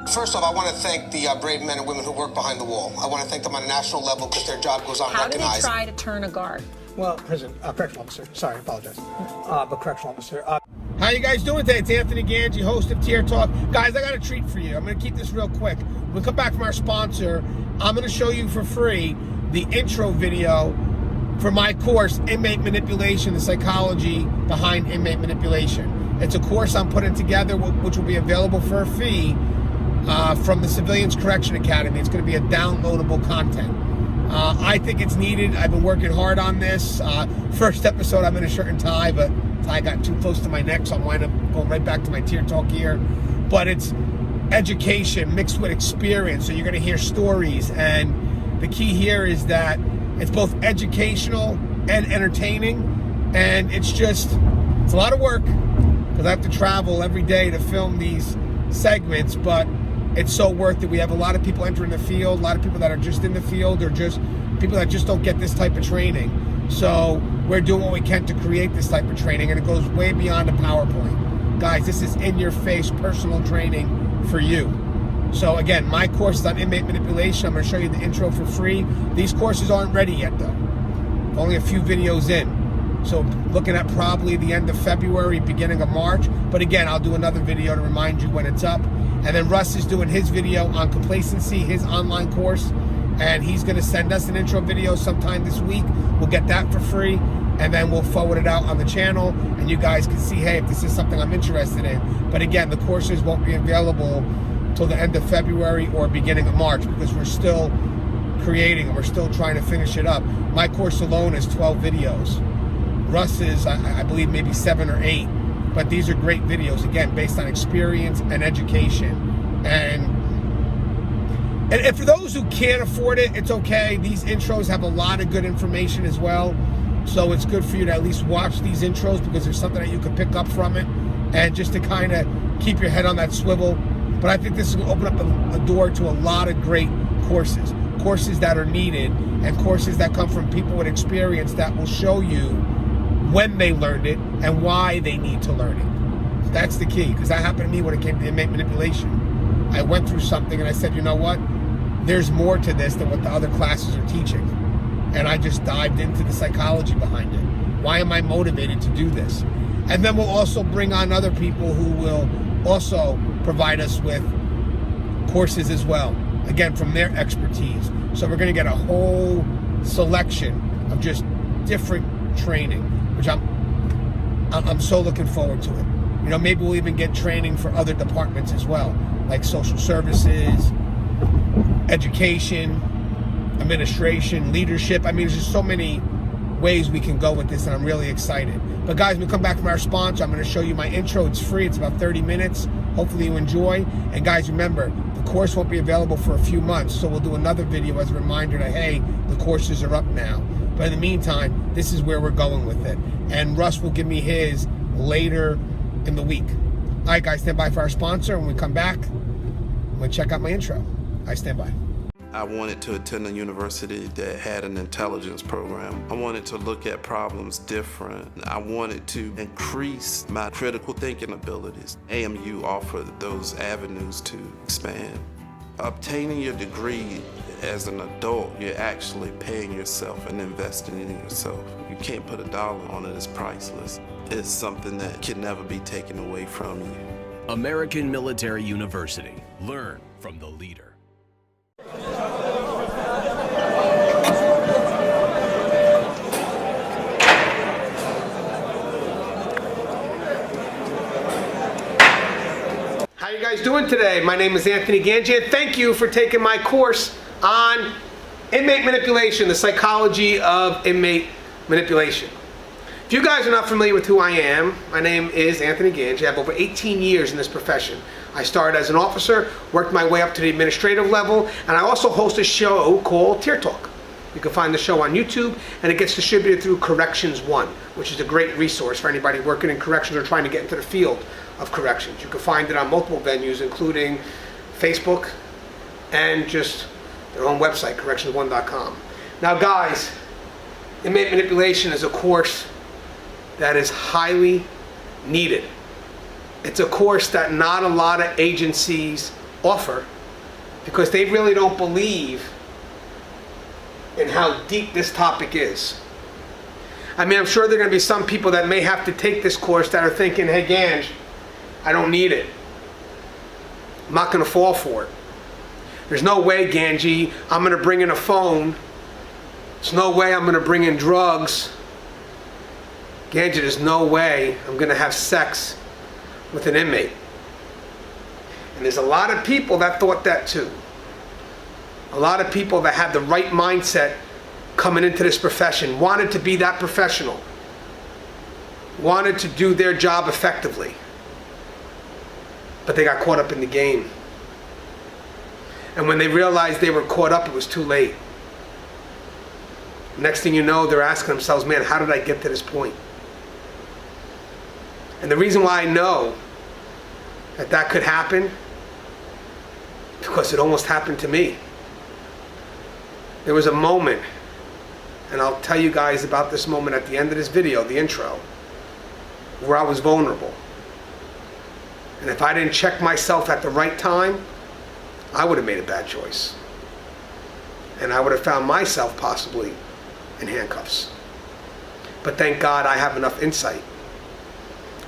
First off, I want to thank the brave men and women who work behind the wall. I want to thank them on a national level because their job goes unrecognized. How do they try to turn a guard? Well, correctional officer. Sorry, I apologize. But correctional officer. How you guys doing today? It's Anthony Gangi, host of Tier Talk. Guys, I got a treat for you. I'm going to keep this real quick. When we come back from our sponsor, I'm going to show you for free the intro video for my course, Inmate Manipulation, the psychology behind inmate manipulation. It's a course I'm putting together which will be available for a fee from the Civilians Correction Academy. It's going to be a downloadable content. I think it's needed. I've been working hard on this. First episode, I'm in a shirt and tie, but tie got too close to my neck, so I'm winding up going right back to my Tier Talk gear. But it's education mixed with experience, so you're going to hear stories. And the key here is that it's both educational and entertaining. And it's a lot of work because I have to travel every day to film these segments, but it's so worth it. We have a lot of people entering the field, a lot of people that are just in the field, or just people that just don't get this type of training. So we're doing what we can to create this type of training, and it goes way beyond a PowerPoint. Guys, this is in-your-face personal training for you. So again, my course is on inmate manipulation. I'm going to show you the intro for free. These courses aren't ready yet though. Only a few videos in. So looking at probably the end of February, beginning of March. But again, I'll do another video to remind you when it's up. And then Russ is doing his video on complacency, his online course. And he's going to send us an intro video sometime this week. We'll get that for free. And then we'll forward it out on the channel. And you guys can see, hey, if this is something I'm interested in. But again, the courses won't be available till the end of February or beginning of March because we're still creating and we're still trying to finish it up. My course alone is 12 videos. Russ is, I believe, maybe 7 or 8. But these are great videos, again, based on experience and education. And for those who can't afford it, it's okay. These intros have a lot of good information as well. So it's good for you to at least watch these intros because there's something that you can pick up from it and just to kind of keep your head on that swivel. But I think this will open up a door to a lot of great courses. Courses that are needed and courses that come from people with experience that will show you when they learned it and why they need to learn it. That's the key, because that happened to me when it came to inmate manipulation. I went through something and I said, you know what? There's more to this than what the other classes are teaching. And I just dived into the psychology behind it. Why am I motivated to do this? And then we'll also bring on other people who will also provide us with courses as well, again, from their expertise. So we're going to get a whole selection of just different training, which I'm so looking forward to it. You know, maybe we'll even get training for other departments as well, like social services, education, administration, leadership. I mean, there's just so many ways we can go with this, and I'm really excited. But guys, when we come back from our sponsor, I'm going to show you my intro. It's free. It's about 30 minutes. Hopefully you enjoy. And guys, remember, the course won't be available for a few months, so we'll do another video as a reminder that, hey, the courses are up now. But in the meantime, this is where we're going with it. And Russ will give me his later in the week. All right, guys, stand by for our sponsor. When we come back, I'm going to check out my intro. I stand by. I wanted to attend a university that had an intelligence program. I wanted to look at problems different. I wanted to increase my critical thinking abilities. AMU offered those avenues to expand. Obtaining your degree as an adult, you're actually paying yourself and investing in yourself. You can't put a dollar on it, it's priceless. It's something that can never be taken away from you. American Military University. Learn from the leader. How you guys doing today? My name is Anthony Gangi, and thank you for taking my course on inmate manipulation, the psychology of inmate manipulation. If you guys are not familiar with who I am, my name is Anthony Gangi. I have over 18 years in this profession. I started as an officer, worked my way up to the administrative level, and I also host a show called Tier Talk. You can find the show on YouTube, and it gets distributed through Corrections One, which is a great resource for anybody working in corrections or trying to get into the field of corrections. You can find it on multiple venues, including Facebook and just their own website, corrections1.com. Now guys, inmate manipulation is a course that is highly needed. It's a course that not a lot of agencies offer, because they really don't believe in how deep this topic is. I mean, I'm sure there are going to be some people that may have to take this course that are thinking, hey, Ganj, I don't need it. I'm not going to fall for it. There's no way, Ganji, I'm going to bring in a phone. There's no way I'm going to bring in drugs. Ganji, there's no way I'm going to have sex with an inmate. And there's a lot of people that thought that too. A lot of people that had the right mindset coming into this profession, wanted to be that professional, wanted to do their job effectively. But they got caught up in the game. And when they realized they were caught up, it was too late. Next thing you know, they're asking themselves, man, how did I get to this point? And the reason why I know that that could happen, because it almost happened to me. There was a moment, and I'll tell you guys about this moment at the end of this video, the intro, where I was vulnerable. And if I didn't check myself at the right time, I would have made a bad choice. And I would have found myself possibly in handcuffs. But thank God I have enough insight.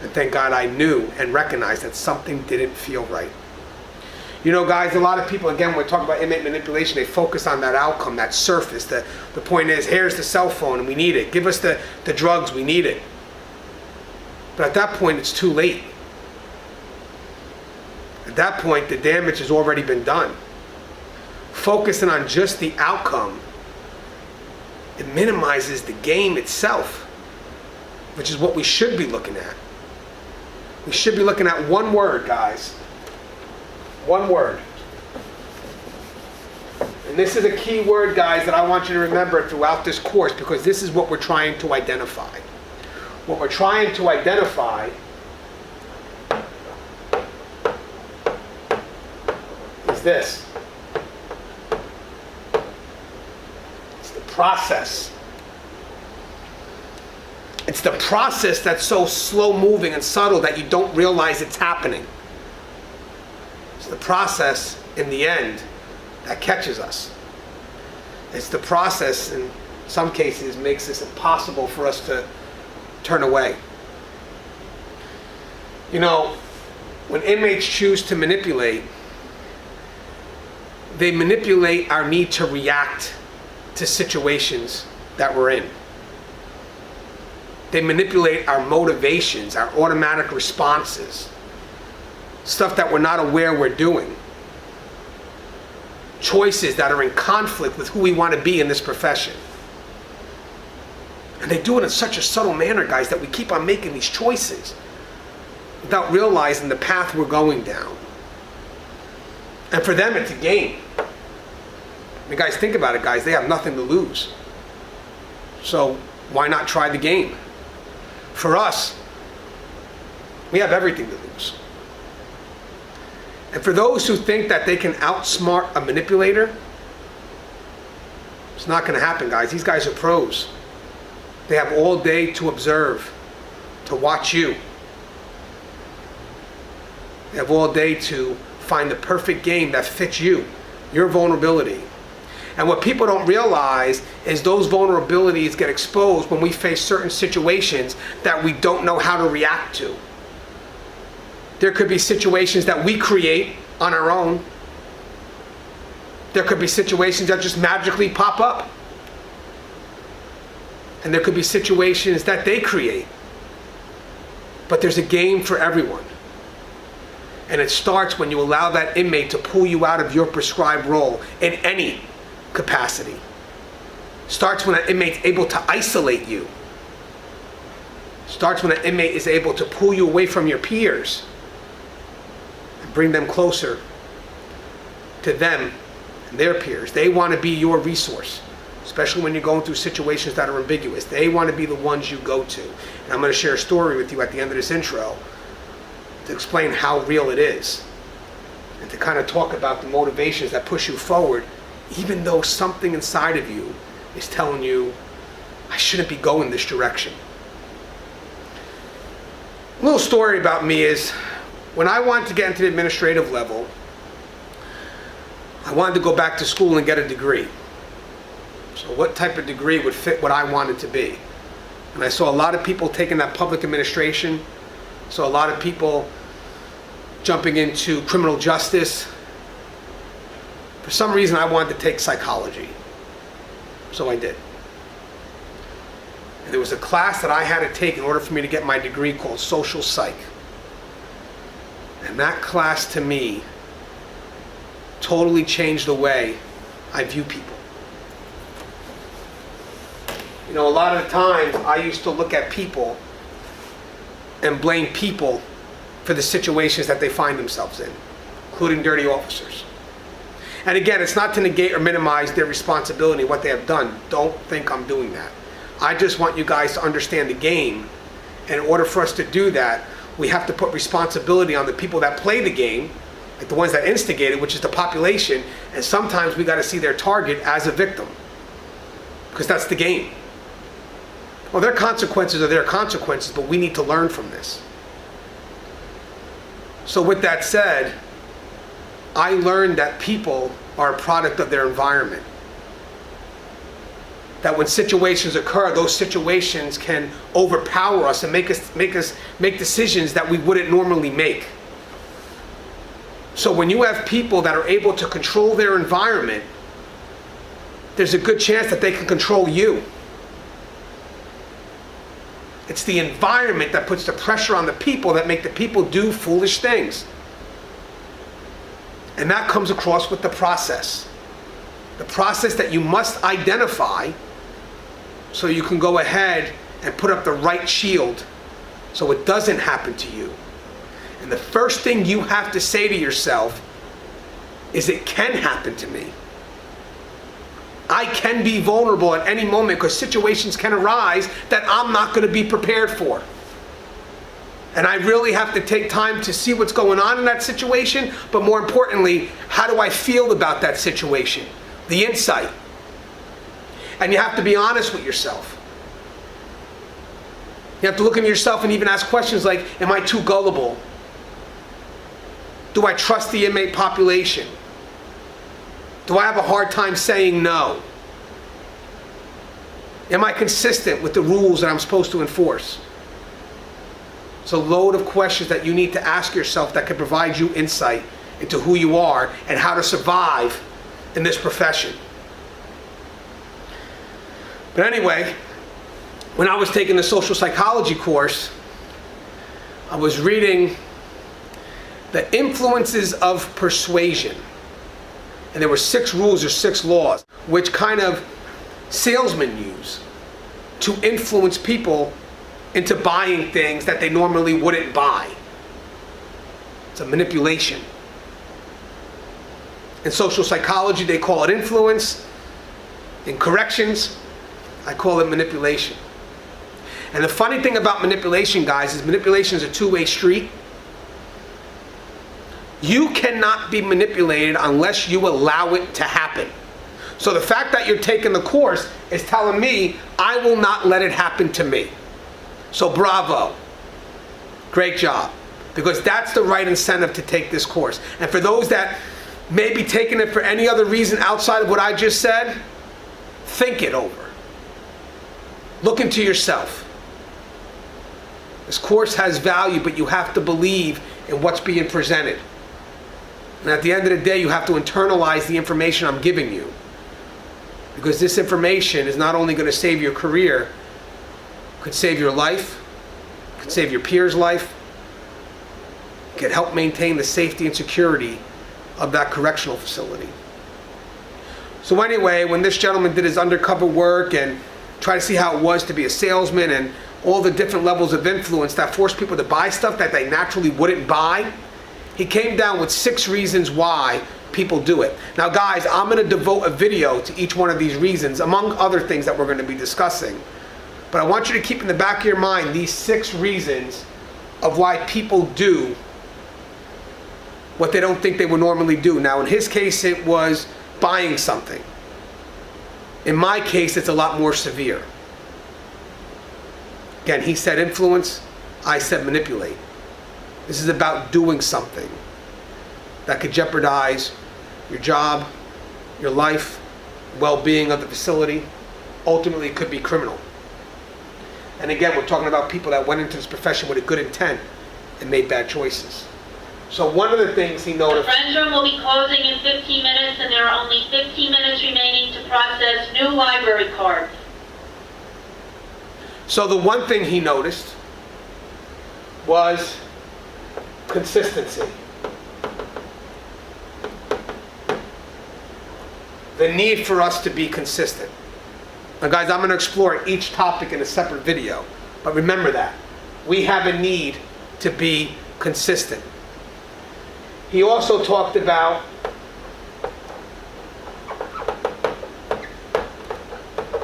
And thank God I knew and recognized that something didn't feel right. You know, guys, a lot of people, again, when we talk about inmate manipulation, they focus on that outcome, that surface. The point is, here's the cell phone and we need it. Give us the drugs, we need it. But at that point, it's too late. At that point, the damage has already been done. Focusing on just the outcome, it minimizes the game itself, which is what we should be looking at. We should be looking at one word, guys. One word. And this is a key word, guys, that I want you to remember throughout this course, because this is what we're trying to identify. What we're trying to identify is this. It's the process. It's the process that's so slow moving and subtle that you don't realize it's happening. It's the process in the end that catches us. It's the process in some cases makes this impossible for us to turn away. You know, when inmates choose to manipulate, they manipulate our need to react to situations that we're in. They manipulate our motivations, our automatic responses, stuff that we're not aware we're doing. Choices that are in conflict with who we want to be in this profession. And they do it in such a subtle manner, guys, that we keep on making these choices without realizing the path we're going down. And for them, it's a game. I mean, guys, think about it, guys. They have nothing to lose. So why not try the game? For us, we have everything to lose. And for those who think that they can outsmart a manipulator, it's not going to happen, guys. These guys are pros. They have all day to observe, to watch you. They have all day to find the perfect game that fits you, your vulnerability. And what people don't realize is those vulnerabilities get exposed when we face certain situations that we don't know how to react to. There could be situations that we create on our own. There could be situations that just magically pop up. And there could be situations that they create. But there's a game for everyone. And it starts when you allow that inmate to pull you out of your prescribed role in any capacity. Starts when that inmate's able to isolate you. Starts when that inmate is able to pull you away from your peers and bring them closer to them and their peers. They want to be your resource, especially when you're going through situations that are ambiguous. They want to be the ones you go to. And I'm going to share a story with you at the end of this intro to explain how real it is and to kind of talk about the motivations that push you forward, even though something inside of you is telling you, I shouldn't be going this direction. A little story about me is, when I wanted to get into the administrative level, I wanted to go back to school and get a degree. So what type of degree would fit what I wanted to be? And I saw a lot of people taking that public administration. So a lot of people jumping into criminal justice. For some reason, I wanted to take psychology. So I did. And there was a class that I had to take in order for me to get my degree called social psych. And that class to me totally changed the way I view people. You know, a lot of the times I used to look at people and blame people for the situations that they find themselves in, including dirty officers. And again, it's not to negate or minimize their responsibility, what they have done. Don't think I'm doing that. I just want you guys to understand the game. And in order for us to do that, we have to put responsibility on the people that play the game, like the ones that instigate it, which is the population. And sometimes we got to see their target as a victim, because that's the game. Well, their consequences are their consequences, but we need to learn from this. So with that said, I learned that people are a product of their environment. That when situations occur, those situations can overpower us and make decisions that we wouldn't normally make. So when you have people that are able to control their environment, there's a good chance that they can control you. It's the environment that puts the pressure on the people that make the people do foolish things. And that comes across with the process. The process that you must identify so you can go ahead and put up the right shield so it doesn't happen to you. And the first thing you have to say to yourself is, it can happen to me. I can be vulnerable at any moment, because situations can arise that I'm not going to be prepared for. And I really have to take time to see what's going on in that situation, but more importantly, how do I feel about that situation? The insight. And you have to be honest with yourself. You have to look at yourself and even ask questions like, am I too gullible? Do I trust the inmate population? Do I have a hard time saying no? Am I consistent with the rules that I'm supposed to enforce? It's a load of questions that you need to ask yourself that can provide you insight into who you are and how to survive in this profession. But anyway, when I was taking the social psychology course, I was reading the influences of persuasion. And there were 6 rules or 6 laws, which kind of salesmen use to influence people into buying things that they normally wouldn't buy. It's a manipulation. In social psychology, they call it influence. In corrections, I call it manipulation. And the funny thing about manipulation, guys, is manipulation is a two-way street. You cannot be manipulated unless you allow it to happen. So the fact that you're taking the course is telling me I will not let it happen to me. So bravo. Great job. Because that's the right incentive to take this course. And for those that may be taking it for any other reason outside of what I just said, think it over. Look into yourself. This course has value, but you have to believe in what's being presented. And at the end of the day, you have to internalize the information I'm giving you. Because this information is not only going to save your career, it could save your life, it could save your peers' life, it could help maintain the safety and security of that correctional facility. So anyway, when this gentleman did his undercover work and tried to see how it was to be a salesman and all the different levels of influence that forced people to buy stuff that they naturally wouldn't buy, he came down with 6 reasons why people do it. Now guys, I'm going to devote a video to each one of these reasons, among other things that we're going to be discussing. But I want you to keep in the back of your mind these 6 reasons of why people do what they don't think they would normally do. Now in his case, it was buying something. In my case, it's a lot more severe. Again, he said influence, I said manipulate. This is about doing something that could jeopardize your job, your life, well-being of the facility, ultimately could be criminal. And again, we're talking about people that went into this profession with a good intent and made bad choices. So one of the things he The noticed... Friends Room will be closing in 15 minutes, and there are only 15 minutes remaining to process new library cards. So the one thing he noticed was consistency. The need for us to be consistent. Now guys, I'm going to explore each topic in a separate video, but remember that. We have a need to be consistent. He also talked about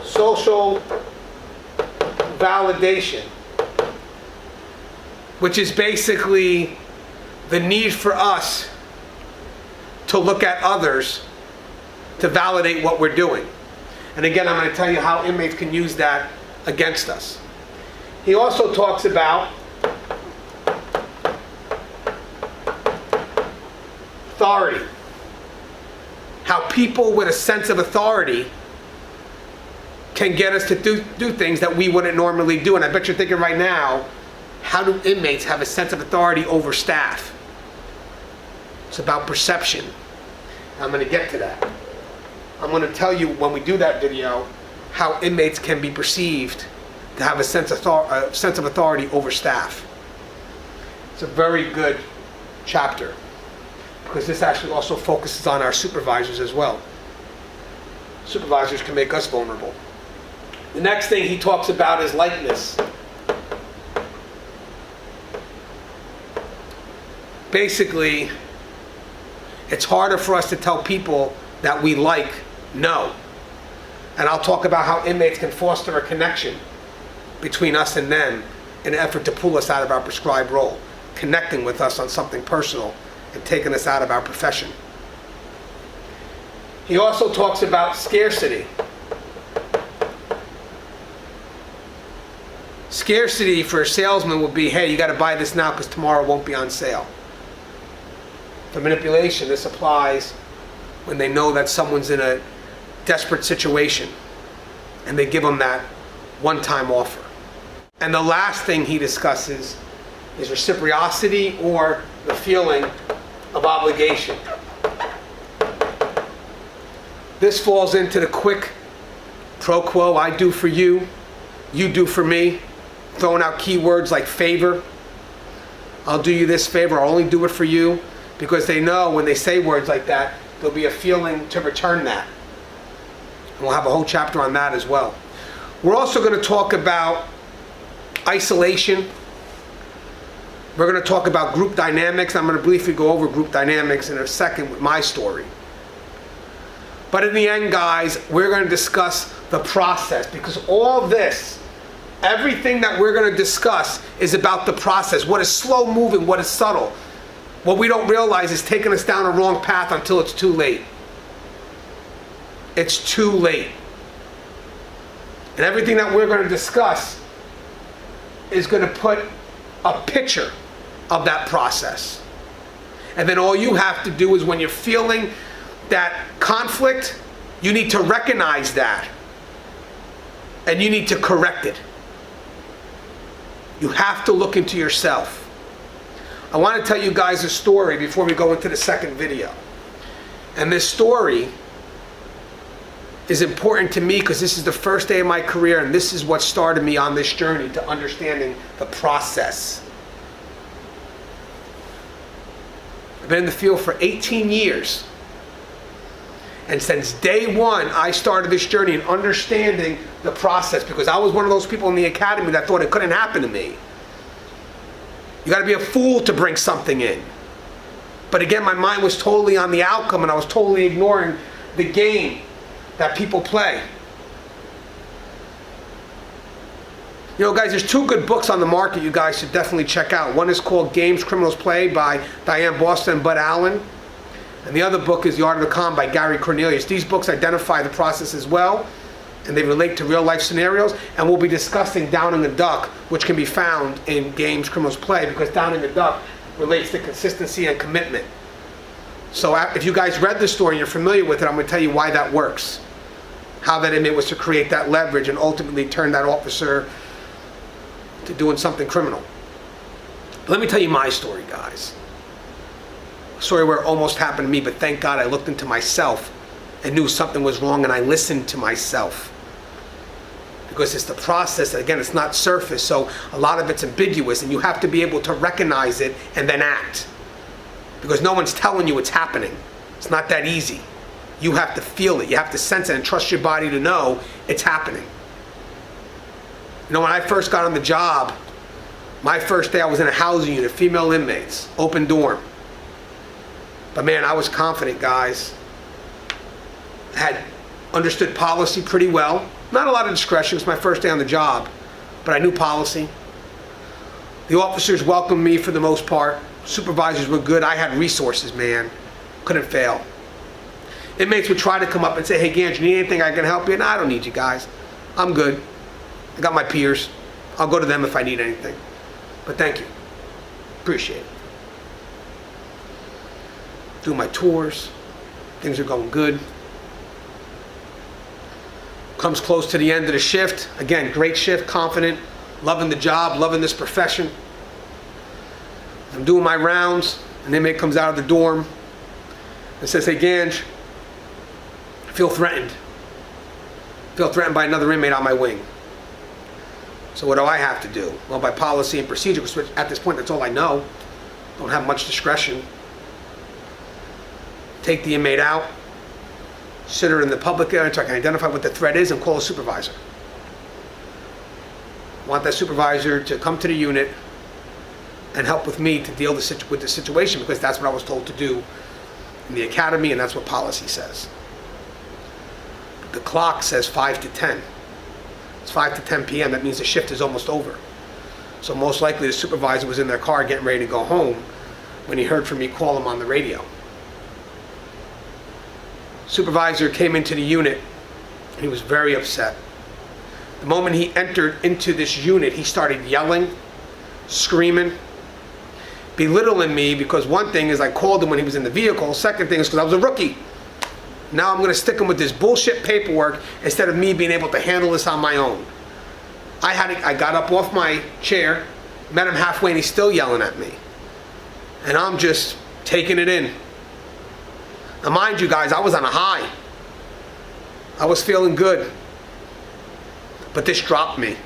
social validation, which is basically the need for us to look at others to validate what we're doing. And again, I'm going to tell you how inmates can use that against us. He also talks about authority. How people with a sense of authority can get us to do things that we wouldn't normally do. And I bet you're thinking right now, how do inmates have a sense of authority over staff? It's about perception. I'm going to get to that. I'm going to tell you when we do that video how inmates can be perceived to have a sense of authority over staff. It's a very good chapter because this actually also focuses on our supervisors as well. Supervisors can make us vulnerable. The next thing he talks about is likeness. Basically, it's harder for us to tell people that we like no. And I'll talk about how inmates can foster a connection between us and them in an effort to pull us out of our prescribed role, connecting with us on something personal and taking us out of our profession. He also talks about scarcity. Scarcity for a salesman would be, hey, you got to buy this now because tomorrow it won't be on sale. For manipulation, this applies when they know that someone's in a desperate situation and they give them that one-time offer. And the last thing he discusses is reciprocity, or the feeling of obligation. This falls into the quick pro quo, I do for you, you do for me, throwing out keywords like favor. I'll do you this favor, I'll only do it for you, because they know when they say words like that, there'll be a feeling to return that. And we'll have a whole chapter on that as well. We're also going to talk about isolation. We're going to talk about group dynamics. I'm going to briefly go over group dynamics in a second with my story. But in the end, guys, we're going to discuss the process, because all this, everything that we're going to discuss is about the process. What is slow moving, what is subtle. What we don't realize is taking us down a wrong path until it's too late. It's too late. And everything that we're going to discuss is going to put a picture of that process. And then all you have to do is, when you're feeling that conflict, you need to recognize that. And you need to correct it. You have to look into yourself. I want to tell you guys a story before we go into the second video. And this story is important to me because this is the first day of my career, and this is what started me on this journey to understanding the process. I've been in the field for 18 years. And since day one, I started this journey in understanding the process, because I was one of those people in the academy that thought it couldn't happen to me. You got to be a fool to bring something in. But again, my mind was totally on the outcome, and I was totally ignoring the game that people play. You know, guys, there's two good books on the market you guys should definitely check out. One is called Games Criminals Play by Diane Boston and Bud Allen. And the other book is The Art of the Con by Gary Cornelius. These books identify the process as well, and they relate to real life scenarios. And we'll be discussing Downing a Duck, which can be found in Games Criminals Play, because Downing a Duck relates to consistency and commitment. So if you guys read the story and you're familiar with it, I'm going to tell you why that works. How that inmate was to create that leverage and ultimately turn that officer to doing something criminal. But let me tell you my story, guys. A story where it almost happened to me, but thank God I looked into myself and knew something was wrong, and I listened to myself. Because it's the process, again, it's not surface, so a lot of it's ambiguous, and you have to be able to recognize it and then act. Because no one's telling you it's happening. It's not that easy. You have to feel it, you have to sense it, and trust your body to know it's happening. You know, when I first got on the job, my first day I was in a housing unit, female inmates, open dorm. But man, I was confident, guys. I had understood policy pretty well. Not a lot of discretion, it was my first day on the job, but I knew policy. The officers welcomed me for the most part. Supervisors were good. I had resources, man. Couldn't fail. Inmates would try to come up and say, hey, Gangi, you need anything I can help you? No, I don't need you guys. I'm good. I got my peers. I'll go to them if I need anything. But thank you. Appreciate it. Do my tours. Things are going good. Comes close to the end of the shift. Again, great shift, confident, loving the job, loving this profession. I'm doing my rounds. An inmate comes out of the dorm and says, hey, Gangi, I feel threatened. I feel threatened by another inmate on my wing. So what do I have to do? Well, by policy and procedure, because at this point, that's all I know. Don't have much discretion. Take the inmate out, sit her in the public area so I can identify what the threat is and call a supervisor. I want that supervisor to come to the unit and help with me to deal with the situation, because that's what I was told to do in the academy, and that's what policy says. The clock says 5 to 10. It's 5 to 10 p.m. That means the shift is almost over. So most likely the supervisor was in their car getting ready to go home when he heard from me call him on the radio. Supervisor came into the unit and he was very upset. The moment he entered into this unit, he started yelling, screaming, belittling me, because one thing is I called him when he was in the vehicle. Second thing is because I was a rookie. Now I'm going to stick him with this bullshit paperwork instead of me being able to handle this on my own. I got up off my chair, met him halfway, and he's still yelling at me. And I'm just taking it in. Now mind you guys, I was on a high. I was feeling good. But this dropped me.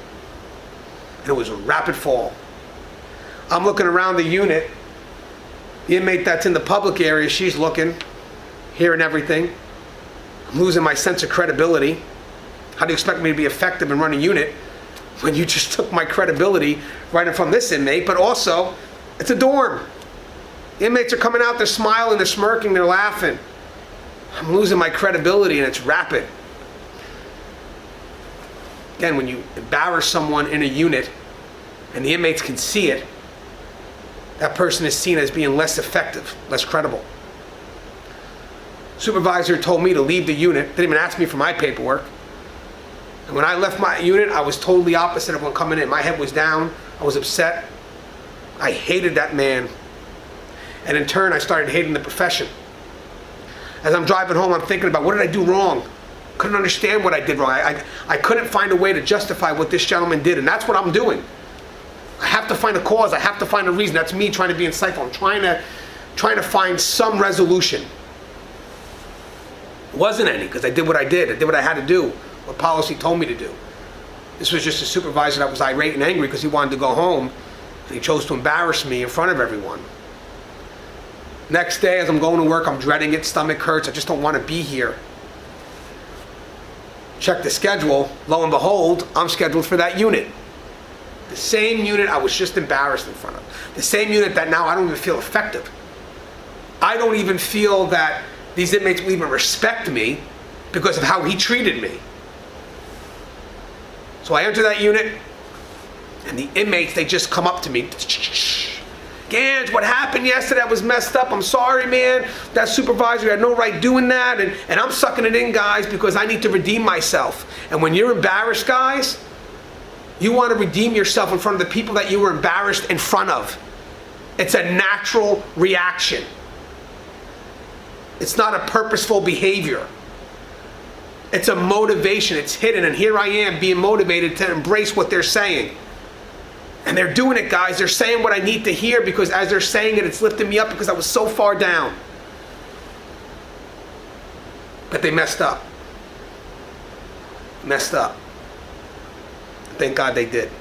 And it was a rapid fall. I'm looking around the unit. The inmate that's in the public area, she's looking, hearing everything. I'm losing my sense of credibility. How do you expect me to be effective in running a unit when you just took my credibility right in from this inmate? But also, it's a dorm. The inmates are coming out, they're smiling, they're smirking, they're laughing. I'm losing my credibility, and it's rapid. Again, when you embarrass someone in a unit and the inmates can see it, that person is seen as being less effective, less credible. Supervisor told me to leave the unit, didn't even ask me for my paperwork. And when I left my unit, I was totally opposite of when coming in. My head was down, I was upset. I hated that man. And in turn, I started hating the profession. As I'm driving home, I'm thinking about, what did I do wrong? Couldn't understand what I did wrong. I couldn't find a way to justify what this gentleman did, and that's what I'm doing. I have to find a cause. I have to find a reason. That's me trying to be insightful. I'm trying to find some resolution. Wasn't any, because I did what I did. I did what I had to do, what policy told me to do. This was just a supervisor that was irate and angry because he wanted to go home, and he chose to embarrass me in front of everyone. Next day, as I'm going to work, I'm dreading it, stomach hurts, I just don't want to be here. Check the schedule, lo and behold, I'm scheduled for that unit. The same unit I was just embarrassed in front of. The same unit that now I don't even feel effective. I don't even feel that these inmates will even respect me because of how he treated me. So I enter that unit, and the inmates, they just come up to me. Gangi, what happened yesterday? I was messed up. I'm sorry, man. That supervisor had no right doing that. And I'm sucking it in, guys, because I need to redeem myself. And when you're embarrassed, guys, you want to redeem yourself in front of the people that you were embarrassed in front of. It's a natural reaction. It's not a purposeful behavior. It's a motivation. It's hidden. And here I am being motivated to embrace what they're saying. And they're doing it, guys. They're saying what I need to hear, because as they're saying it, it's lifting me up because I was so far down. But they messed up. Messed up. Thank God they did.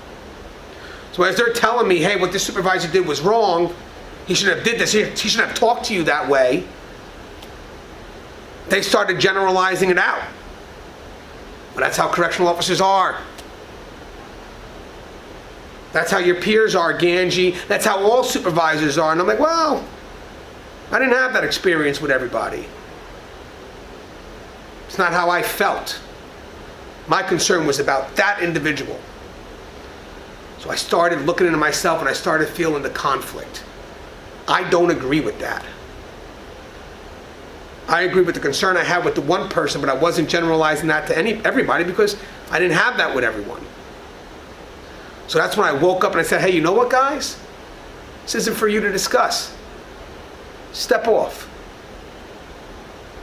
So as they're telling me, hey, what this supervisor did was wrong, he shouldn't have did this, he shouldn't have talked to you that way, they started generalizing it out. But that's how correctional officers are. That's how your peers are, Gangi. That's how all supervisors are. And I'm like, well, I didn't have that experience with everybody. It's not how I felt. My concern was about that individual. So I started looking into myself and I started feeling the conflict. I don't agree with that. I agree with the concern I had with the one person, but I wasn't generalizing that to everybody because I didn't have that with everyone. So that's when I woke up and I said, hey, you know what, guys? This isn't for you to discuss. Step off.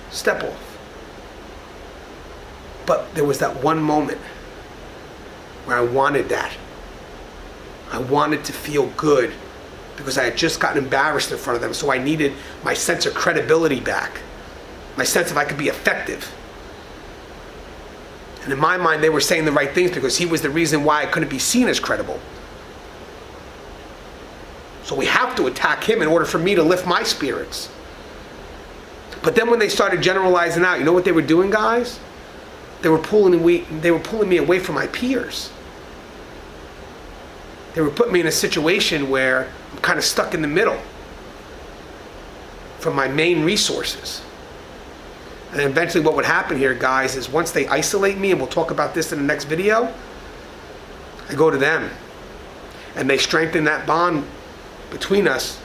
Step off. But there was that one moment where I wanted that. I wanted to feel good because I had just gotten embarrassed in front of them, so I needed my sense of credibility back, my sense of I could be effective. And in my mind, they were saying the right things because he was the reason why I couldn't be seen as credible. So we have to attack him in order for me to lift my spirits. But then when they started generalizing out, you know what they were doing, guys? They were pulling me away from my peers. They were putting me in a situation where I'm kind of stuck in the middle from my main resources. And eventually what would happen here, guys, is once they isolate me, and we'll talk about this in the next video, I go to them. And they strengthen that bond between us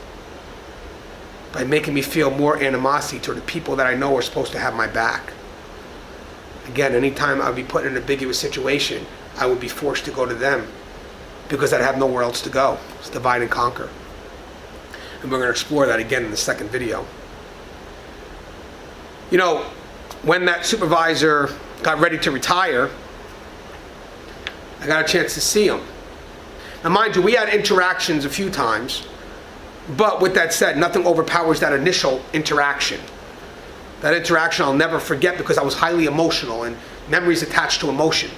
by making me feel more animosity toward the people that I know are supposed to have my back. Again, anytime I would be put in an ambiguous situation, I would be forced to go to them because I'd have nowhere else to go. It's divide and conquer. And we're going to explore that again in the second video. You know, when that supervisor got ready to retire, I got a chance to see him. Now mind you, we had interactions a few times, but with that said, nothing overpowers that initial interaction. That interaction I'll never forget because I was highly emotional, and memories attached to emotion.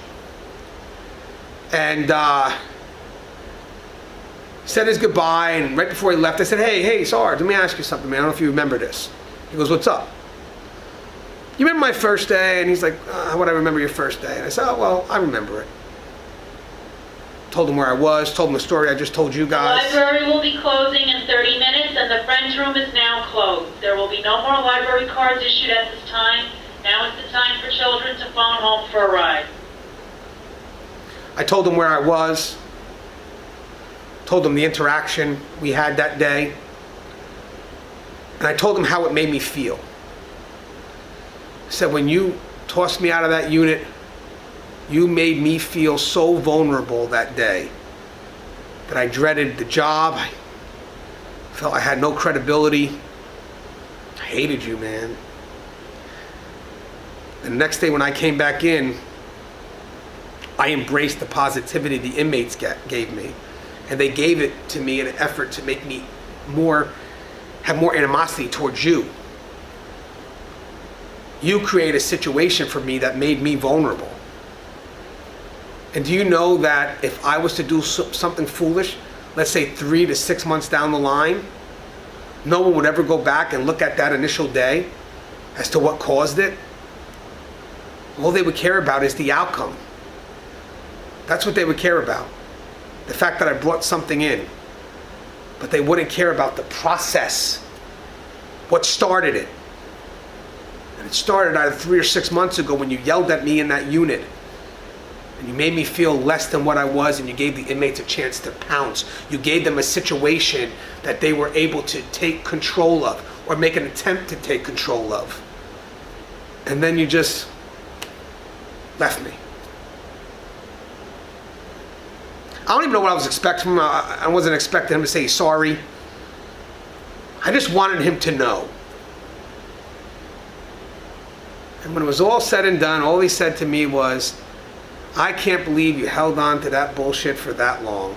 And said his goodbye, and right before he left, I said, hey, Sarge, let me ask you something, man. I don't know if you remember this. He goes, what's up? You remember my first day? And he's like, how would I remember your first day? And I said, oh, well, I remember it. Told him where I was, told him the story I just told you guys. The library will be closing in 30 minutes, and the Friends Room is now closed. There will be no more library cards issued at this time. Now is the time for children to phone home for a ride. I told him where I was, told him the interaction we had that day, and I told him how it made me feel. I said, when you tossed me out of that unit, you made me feel so vulnerable that day that I dreaded the job. I felt I had no credibility. I hated you, man. And the next day when I came back in, I embraced the positivity the inmates gave me. And they gave it to me in an effort to make me have more animosity towards you. You create a situation for me that made me vulnerable. And do you know that if I was to do something foolish, let's say 3 to 6 months down the line, no one would ever go back and look at that initial day as to what caused it? All they would care about is the outcome. That's what they would care about. The fact that I brought something in. But they wouldn't care about the process. What started it. And it started either 3 or 6 months ago when you yelled at me in that unit. And you made me feel less than what I was, and you gave the inmates a chance to pounce. You gave them a situation that they were able to take control of, or make an attempt to take control of. And then you just left me. I don't even know what I was expecting from him. I wasn't expecting him to say sorry. I just wanted him to know And when it was all said and done, all he said to me was, I can't believe you held on to that bullshit for that long.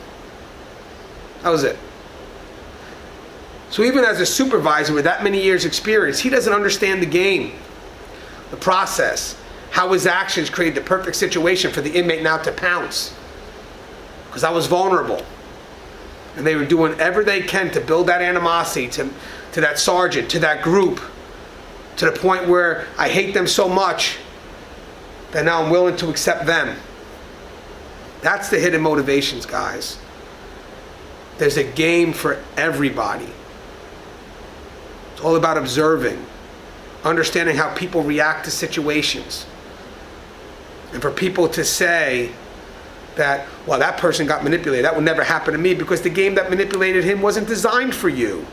That was it. So even as a supervisor with that many years experience, he doesn't understand the game, the process, how his actions created the perfect situation for the inmate now to pounce. Because I was vulnerable. And they were doing whatever they can to build that animosity to that sergeant, to that group, to the point where I hate them so much that now I'm willing to accept them. That's the hidden motivations, guys. There's a game for everybody. It's all about observing, understanding how people react to situations. And for people to say that, well, that person got manipulated, that would never happen to me, because the game that manipulated him wasn't designed for you.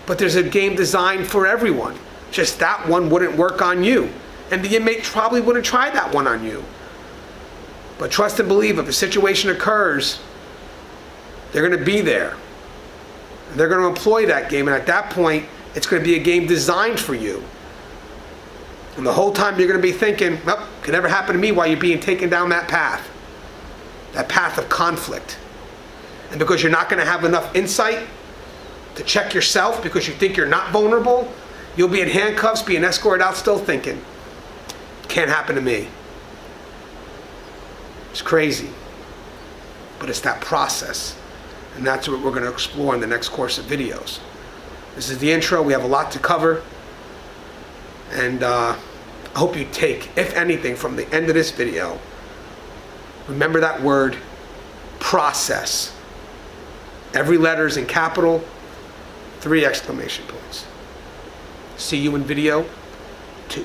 But there's a game designed for everyone. Just that one wouldn't work on you. And the inmate probably wouldn't try that one on you. But trust and believe, if a situation occurs, they're going to be there. They're going to employ that game, and at that point, it's going to be a game designed for you. And the whole time you're going to be thinking, nope, could never happen to me, while you're being taken down that path of conflict. And because you're not going to have enough insight to check yourself, because you think you're not vulnerable, you'll be in handcuffs, being escorted out, still thinking, can't happen to me. It's crazy. But it's that process. And that's what we're going to explore in the next course of videos. This is the intro. We have a lot to cover. And I hope you take, if anything, from the end of this video, remember that word, process. Every letter is in capital, 3 exclamation points. See you in video 2.